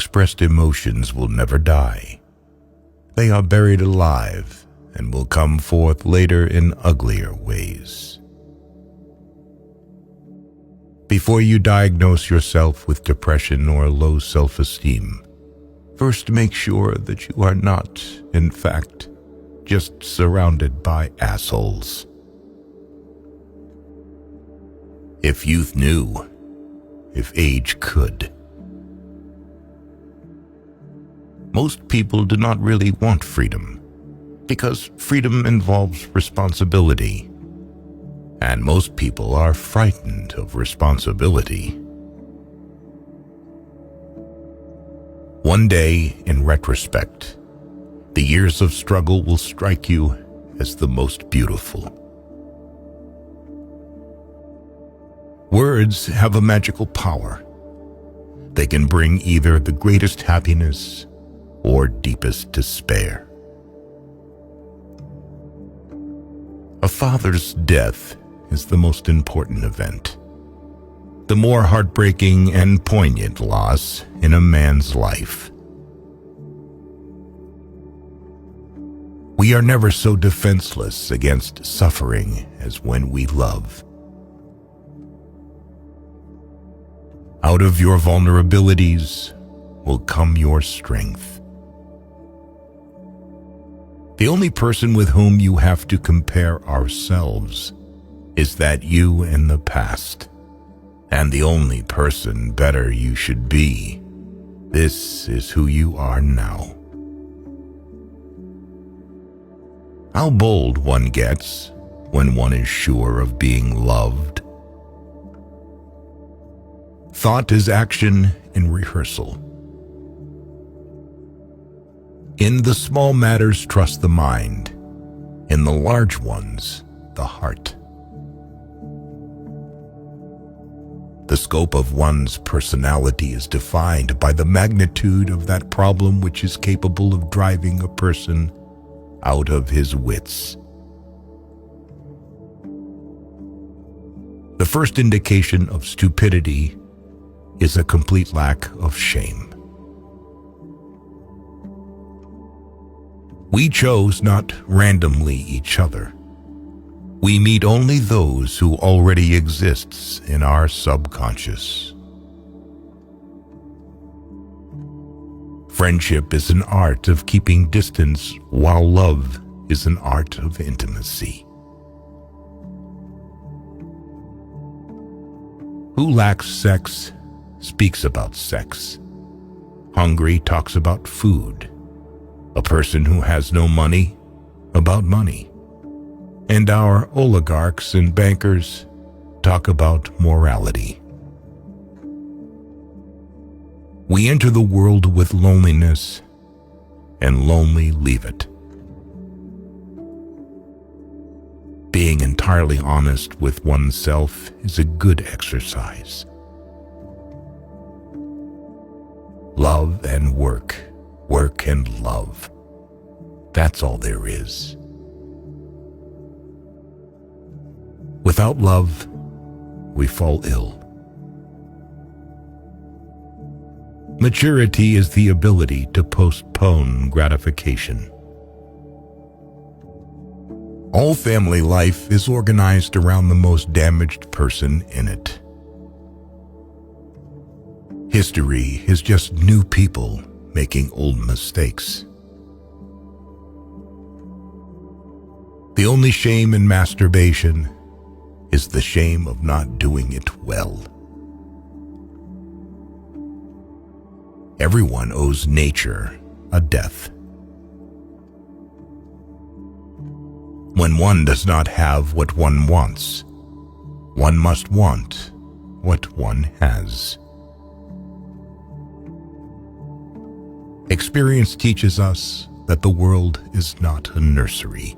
expressed emotions will never die. They are buried alive and will come forth later in uglier ways. Before you diagnose yourself with depression or low self-esteem, first make sure that you are not, in fact, just surrounded by assholes. If youth knew, if age could. Most people do not really want freedom, because freedom involves responsibility, and most people are frightened of responsibility. One day, in retrospect, the years of struggle will strike you as the most beautiful. Words have a magical power. They can bring either the greatest happiness or deepest despair. A father's death is the most important event, the more heartbreaking and poignant loss in a man's life. We are never so defenseless against suffering as when we love. Out of your vulnerabilities will come your strength. The only person with whom you have to compare ourselves is that you in the past, and the only person better you should be. This is who you are now. How bold one gets when one is sure of being loved. Thought is action in rehearsal. In the small matters, trust the mind. In the large ones, the heart. The scope of one's personality is defined by the magnitude of that problem which is capable of driving a person out of his wits. The first indication of stupidity is a complete lack of shame. We chose not randomly each other. We meet only those who already exists in our subconscious. Friendship is an art of keeping distance, while love is an art of intimacy. Who lacks sex speaks about sex. Hungry talks about food. A person who has no money, about money. And our oligarchs and bankers talk about morality. We enter the world with loneliness and lonely leave it. Being entirely honest with oneself is a good exercise. Love and work, work and love. That's all there is. Without love, we fall ill. Maturity is the ability to postpone gratification. All family life is organized around the most damaged person in it. History is just new people making old mistakes. The only shame in masturbation is the shame of not doing it well. Everyone owes nature a death. When one does not have what one wants, one must want what one has. Experience teaches us that the world is not a nursery.